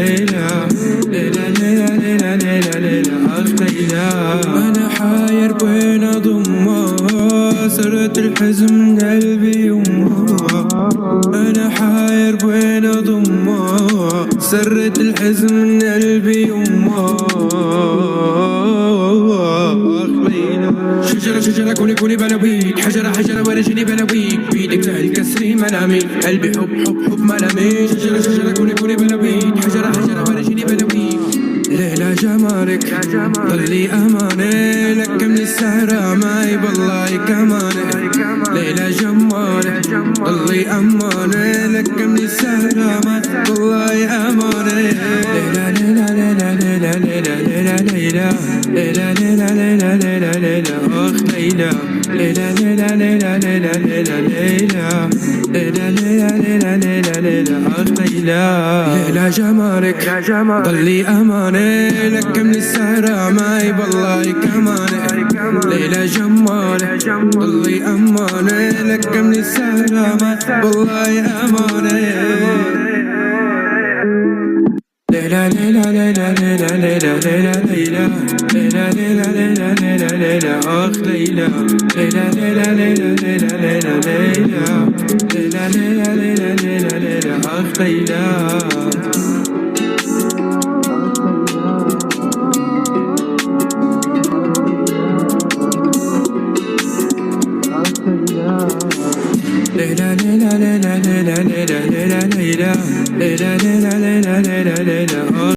ليلى ليلى ليلى ليلى ليلى ليلى أخ ليلى. أنا حاير بين أضمها سرت الحزن من قلبي يمها. أنا حاير بين أضمها سرت الحزن من قلبي يمها. شجرة شجرة كوني كوني بلويك، حجرة حجرة ورجلي بلويك، بيدك سهل كسري ملامي، قلبي حب حب حب ملامي. شجرة شجرة كوني كوني بلويك، حجرة حجرة ورجلي بلويك. ليلى جمالك ضلي أماني، لك من السهرة معي بالله كماني. ليلى جمالك ضلي أماني، لك من السهرة معي بالله أماني. ليلى ليلى ليلى ليلى ليلى ليلى ليلى ليلى ليلى ليلى ليلى أخ ليلى ليلى ليلى ليلى ليلى ليلى ليلى ليلى ليلى ليلى ليلى ليلى أخ ليلى. ليلى جمالك ضلي أماني، لك من السهرة معي بالله كماني. ليلى جمالك ضلي أماني، لك من السهرة معي بالله أماني. ليلى ليلى ليلى ليلى ليلى ليلى ليلى ليلى ليلى ليلى ليلى ليلى أخ ليلى ليلى ليلى ليلى ليلى ليلى ليلى ليلى ليلى ليلى ليلى ليلى أخ ليلى. ليلى ليلى ليلى ليلى ليلى ليلى ليلى ليلى ليلى ليلى ليلى ليلى